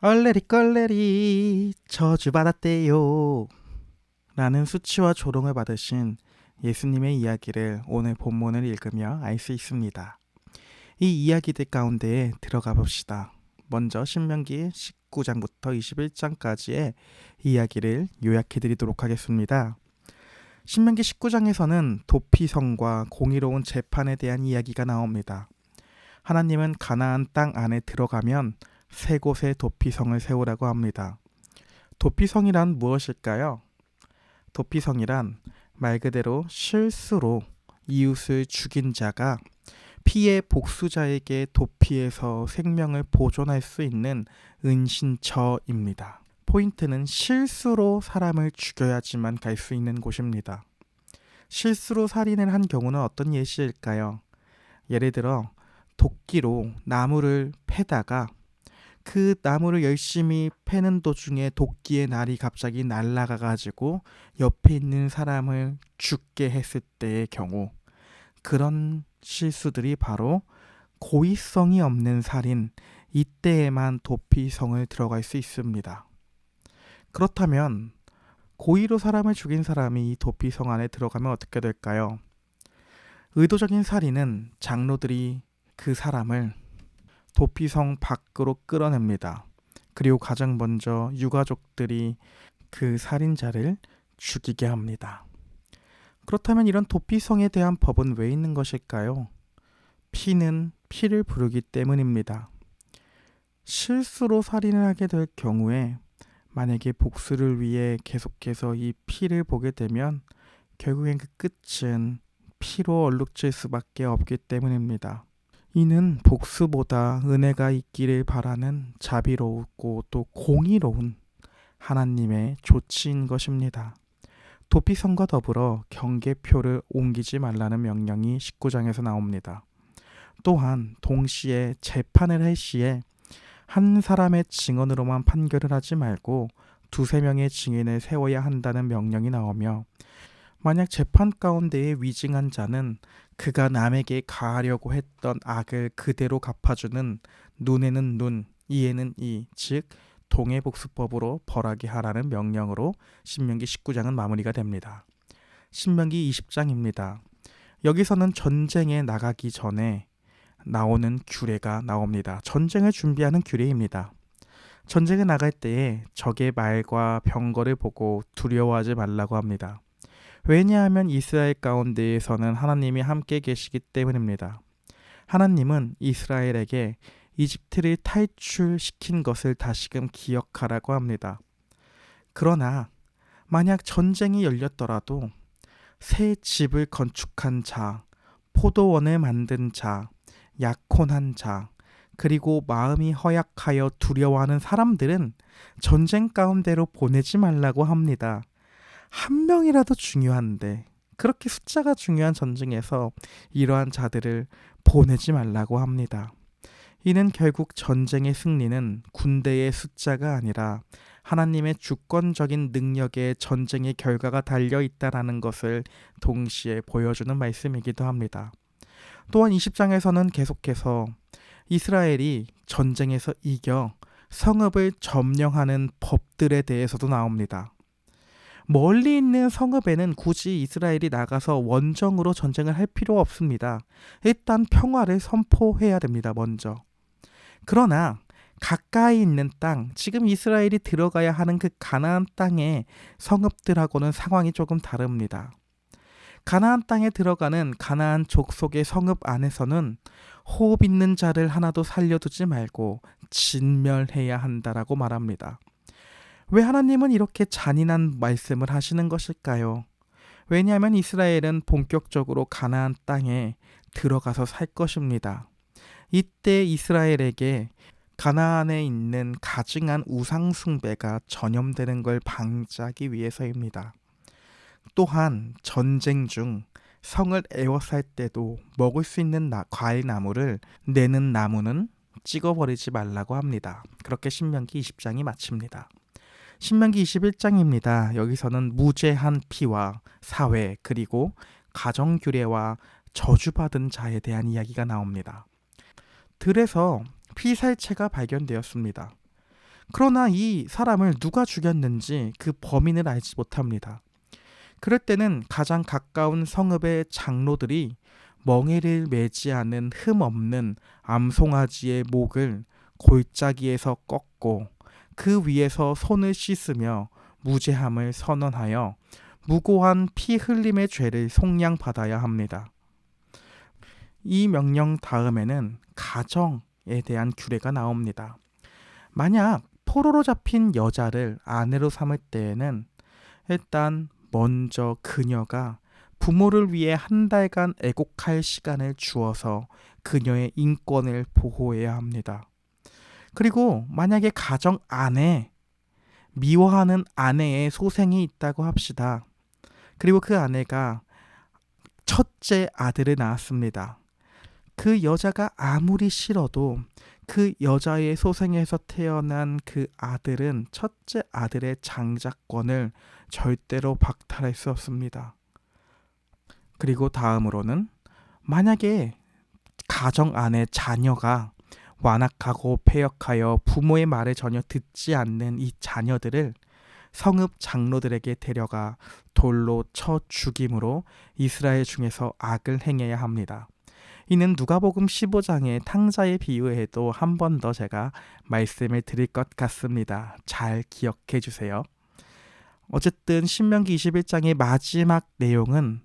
얼레리 껄레리 저주받았대요 라는 수치와 조롱을 받으신 예수님의 이야기를 오늘 본문을 읽으며 알 수 있습니다. 이 이야기들 가운데에 들어가 봅시다. 먼저 신명기 19장부터 21장까지의 이야기를 요약해 드리도록 하겠습니다. 신명기 19장에서는 도피성과 공의로운 재판에 대한 이야기가 나옵니다. 하나님은 가나안 땅 안에 들어가면 세 곳의 도피성을 세우라고 합니다. 도피성이란 무엇일까요? 도피성이란 말 그대로 실수로 이웃을 죽인 자가 피해 복수자에게 도피해서 생명을 보존할 수 있는 은신처입니다. 포인트는 실수로 사람을 죽여야지만 갈 수 있는 곳입니다. 실수로 살인을 한 경우는 어떤 예시일까요? 예를 들어 도끼로 나무를 패다가 그 나무를 열심히 패는 도중에 도끼의 날이 갑자기 날아가 가지고 옆에 있는 사람을 죽게 했을 때의 경우, 그런 실수들이 바로 고의성이 없는 살인, 이때에만 도피성을 들어갈 수 있습니다. 그렇다면 고의로 사람을 죽인 사람이 이 도피성 안에 들어가면 어떻게 될까요? 의도적인 살인은 장로들이 그 사람을 도피성 밖으로 끌어냅니다. 그리고 가장 먼저 유가족들이 그 살인자를 죽이게 합니다. 그렇다면 이런 도피성에 대한 법은 왜 있는 것일까요? 피는 피를 부르기 때문입니다. 실수로 살인을 하게 될 경우에 만약에 복수를 위해 계속해서 이 피를 보게 되면 결국엔 그 끝은 피로 얼룩질 수밖에 없기 때문입니다. 이는 복수보다 은혜가 있기를 바라는 자비로우고 또 공의로운 하나님의 조치인 것입니다. 도피성과 더불어 경계표를 옮기지 말라는 명령이 19장에서 나옵니다. 또한 동시에 재판을 할 시에 한 사람의 증언으로만 판결을 하지 말고 두세 명의 증인을 세워야 한다는 명령이 나오며, 만약 재판 가운데에 위증한 자는 그가 남에게 가하려고 했던 악을 그대로 갚아주는 눈에는 눈, 이에는 이, 즉 동해복수법으로 벌하게 하라는 명령으로 신명기 19장은 마무리가 됩니다. 신명기 20장입니다. 여기서는 전쟁에 나가기 전에 나오는 규례가 나옵니다. 전쟁을 준비하는 규례입니다. 전쟁에 나갈 때에 적의 말과 병거를 보고 두려워하지 말라고 합니다. 왜냐하면 이스라엘 가운데에서는 하나님이 함께 계시기 때문입니다. 하나님은 이스라엘에게 이집트를 탈출시킨 것을 다시금 기억하라고 합니다. 그러나 만약 전쟁이 열렸더라도 새 집을 건축한 자, 포도원을 만든 자, 약혼한 자, 그리고 마음이 허약하여 두려워하는 사람들은 전쟁 가운데로 보내지 말라고 합니다. 한 명이라도 중요한데 그렇게 숫자가 중요한 전쟁에서 이러한 자들을 보내지 말라고 합니다. 이는 결국 전쟁의 승리는 군대의 숫자가 아니라 하나님의 주권적인 능력에 전쟁의 결과가 달려있다라는 것을 동시에 보여주는 말씀이기도 합니다. 또한 20장에서는 계속해서 이스라엘이 전쟁에서 이겨 성읍을 점령하는 법들에 대해서도 나옵니다. 멀리 있는 성읍에는 굳이 이스라엘이 나가서 원정으로 전쟁을 할 필요가 없습니다. 일단 평화를 선포해야 됩니다, 먼저. 그러나 가까이 있는 땅, 지금 이스라엘이 들어가야 하는 그 가나안 땅의 성읍들하고는 상황이 조금 다릅니다. 가나안 땅에 들어가는 가나안 족속의 성읍 안에서는 호흡 있는 자를 하나도 살려두지 말고 진멸해야 한다라고 말합니다. 왜 하나님은 이렇게 잔인한 말씀을 하시는 것일까요? 왜냐하면 이스라엘은 본격적으로 가나안 땅에 들어가서 살 것입니다. 이때 이스라엘에게 가나안에 있는 가증한 우상 숭배가 전염되는 걸 방지하기 위해서입니다. 또한 전쟁 중 성을 에워쌀 때도 먹을 수 있는 과일 나무를 내는 나무는 찍어버리지 말라고 합니다. 그렇게 신명기 20장이 마칩니다. 신명기 21장입니다. 여기서는 무죄한 피와 사회, 그리고 가정규례와 저주받은 자에 대한 이야기가 나옵니다. 들에서 피살체가 발견되었습니다. 그러나 이 사람을 누가 죽였는지 그 범인을 알지 못합니다. 그럴 때는 가장 가까운 성읍의 장로들이 멍에를 매지 않은 흠 없는 암송아지의 목을 골짜기에서 꺾고 그 위에서 손을 씻으며 무죄함을 선언하여 무고한 피 흘림의 죄를 속량받아야 합니다. 이 명령 다음에는 가정에 대한 규례가 나옵니다. 만약 포로로 잡힌 여자를 아내로 삼을 때에는 일단 먼저 그녀가 부모를 위해 한 달간 애곡할 시간을 주어서 그녀의 인권을 보호해야 합니다. 그리고 만약에 가정 안에 미워하는 아내의 소생이 있다고 합시다. 그리고 그 아내가 첫째 아들을 낳았습니다. 그 여자가 아무리 싫어도 그 여자의 소생에서 태어난 그 아들은 첫째 아들의 장자권을 절대로 박탈할 수 없습니다. 그리고 다음으로는 만약에 가정 안에 자녀가 완악하고 패역하여 부모의 말을 전혀 듣지 않는 이 자녀들을 성읍 장로들에게 데려가 돌로 쳐 죽임으로 이스라엘 중에서 악을 행해야 합니다. 이는 누가복음 15장의 탕자의 비유에도 한 번 더 제가 말씀을 드릴 것 같습니다. 잘 기억해 주세요. 어쨌든 신명기 21장의 마지막 내용은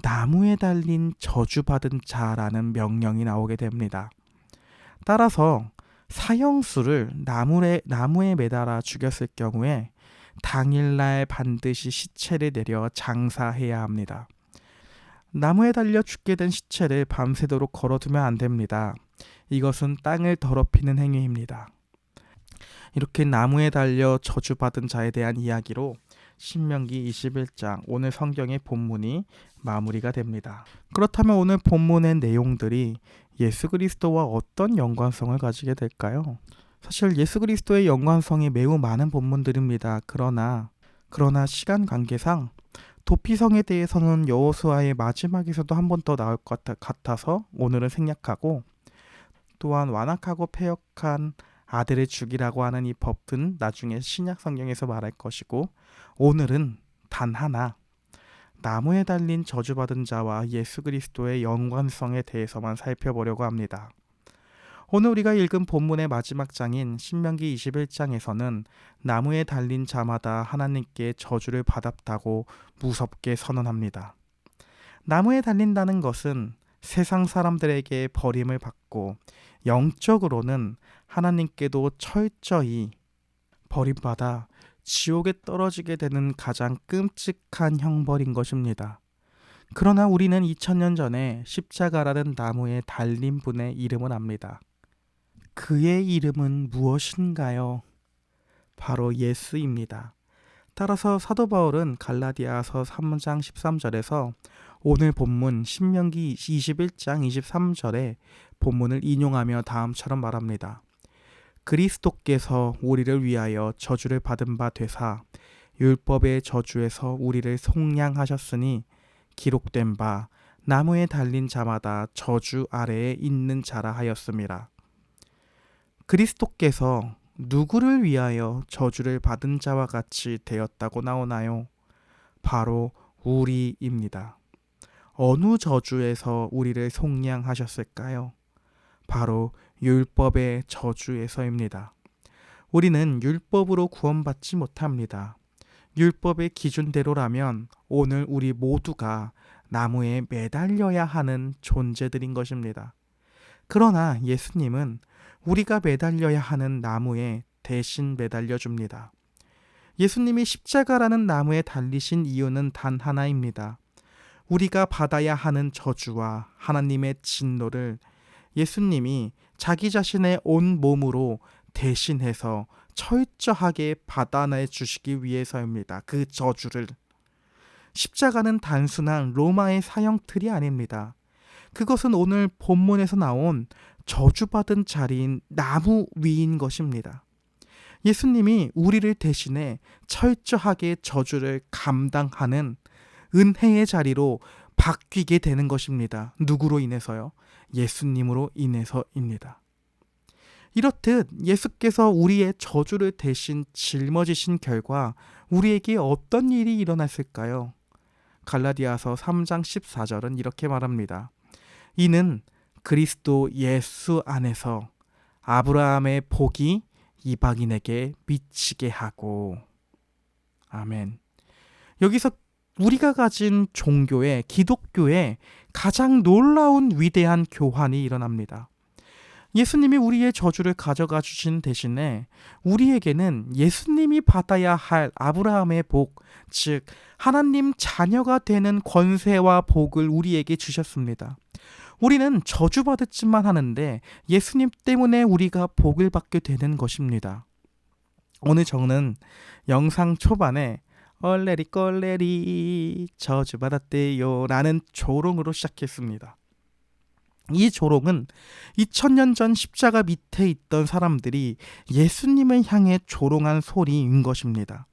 나무에 달린 저주받은 자라는 명령이 나오게 됩니다. 따라서 사형수를 나무에 매달아 죽였을 경우에 당일날 반드시 시체를 내려 장사해야 합니다. 나무에 달려 죽게 된 시체를 밤새도록 걸어두면 안 됩니다. 이것은 땅을 더럽히는 행위입니다. 이렇게 나무에 달려 저주받은 자에 대한 이야기로 신명기 21장 오늘 성경의 본문이 마무리가 됩니다. 그렇다면 오늘 본문의 내용들이 예수 그리스도와 어떤 연관성을 가지게 될까요? 사실 예수 그리스도의 연관성이 매우 많은 본문들입니다. 그러나 시간 관계상 도피성에 대해서는 여호수아의 마지막에서도 한 번 더 나올 것 같아서 오늘은 생략하고, 또한 완악하고 패역한 아들을 죽이라고 하는 이 법은 나중에 신약 성경에서 말할 것이고, 오늘은 단 하나 나무에 달린 저주받은 자와 예수 그리스도의 연관성에 대해서만 살펴보려고 합니다. 오늘 우리가 읽은 본문의 마지막 장인 신명기 21장에서는 나무에 달린 자마다 하나님께 저주를 받았다고 무섭게 선언합니다. 나무에 달린다는 것은 세상 사람들에게 버림을 받고 영적으로는 하나님께도 철저히 버림받아 지옥에 떨어지게 되는 가장 끔찍한 형벌인 것입니다. 그러나 우리는 2000년 전에 십자가라는 나무에 달린 분의 이름을 압니다. 그의 이름은 무엇인가요? 바로 예수입니다. 따라서 사도 바울은 갈라디아서 3장 13절에서 오늘 본문 신명기 21장 23절에 본문을 인용하며 다음처럼 말합니다. 그리스도께서 우리를 위하여 저주를 받은 바 되사 율법의 저주에서 우리를 속량하셨으니 기록된 바 나무에 달린 자마다 저주 아래에 있는 자라 하였습니다. 그리스도께서 누구를 위하여 저주를 받은 자와 같이 되었다고 나오나요? 바로 우리입니다. 어느 저주에서 우리를 속량하셨을까요? 바로 율법의 저주에서입니다. 우리는 율법으로 구원받지 못합니다. 율법의 기준대로라면 오늘 우리 모두가 나무에 매달려야 하는 존재들인 것입니다. 그러나 예수님은 우리가 매달려야 하는 나무에 대신 매달려 줍니다. 예수님이 십자가라는 나무에 달리신 이유는 단 하나입니다. 우리가 받아야 하는 저주와 하나님의 진노를 예수님이 자기 자신의 온 몸으로 대신해서 철저하게 받아내 주시기 위해서입니다. 그 저주를. 십자가는 단순한 로마의 사형틀이 아닙니다. 그것은 오늘 본문에서 나온 저주받은 자리인 나무 위인 것입니다. 예수님이 우리를 대신해 철저하게 저주를 감당하는 은혜의 자리로 바뀌게 되는 것입니다. 누구로 인해서요? 예수님으로 인해서입니다. 이렇듯 예수께서 우리의 저주를 대신 짊어지신 결과 우리에게 어떤 일이 일어났을까요? 갈라디아서 3장 14절은 이렇게 말합니다. 이는 그리스도 예수 안에서 아브라함의 복이 이방인에게 미치게 하고. 아멘. 여기서 우리가 가진 종교의 기독교의 가장 놀라운 위대한 교환이 일어납니다. 예수님이 우리의 저주를 가져가 주신 대신에 우리에게는 예수님이 받아야 할 아브라함의 복, 즉 하나님 자녀가 되는 권세와 복을 우리에게 주셨습니다. 우리는 저주받았지만 하는데 예수님 때문에 우리가 복을 받게 되는 것입니다. 오늘 저는 영상 초반에 얼레리 껄레리 저주받았대요 라는 조롱으로 시작했습니다. 이 조롱은 2000년 전 십자가 밑에 있던 사람들이 예수님을 향해 조롱한 소리인 것입니다.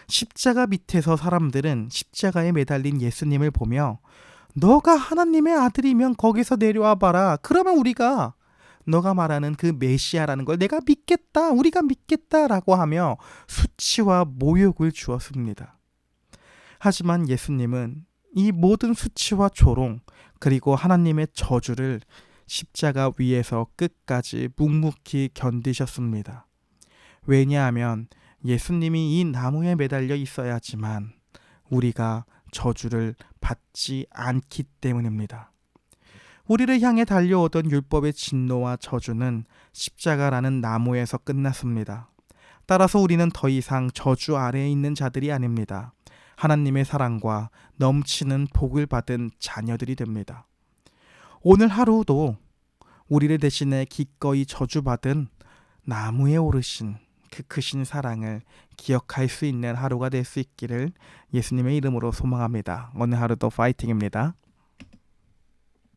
십자가 밑에서 사람들은 십자가에 매달린 예수님을 보며 너가 하나님의 아들이면 거기서 내려와 봐라. 그러면 우리가 너가 말하는 그 메시아라는 걸 내가 믿겠다. 우리가 믿겠다라고 하며 수치와 모욕을 주었습니다. 하지만 예수님은 이 모든 수치와 조롱 그리고 하나님의 저주를 십자가 위에서 끝까지 묵묵히 견디셨습니다. 왜냐하면 예수님이 이 나무에 매달려 있어야지만 우리가 저주를 받지 않기 때문입니다. 우리를 향해 달려오던 율법의 진노와 저주는 십자가라는 나무에서 끝났습니다. 따라서 우리는 더 이상 저주 아래에 있는 자들이 아닙니다. 하나님의 사랑과 넘치는 복을 받은 자녀들이 됩니다. 오늘 하루도 우리를 대신해 기꺼이 저주받은 나무에 오르신 그 크신 사랑을 기억할 수 있는 하루가 될 수 있기를 예수님의 이름으로 소망합니다. 오늘 하루도 파이팅입니다.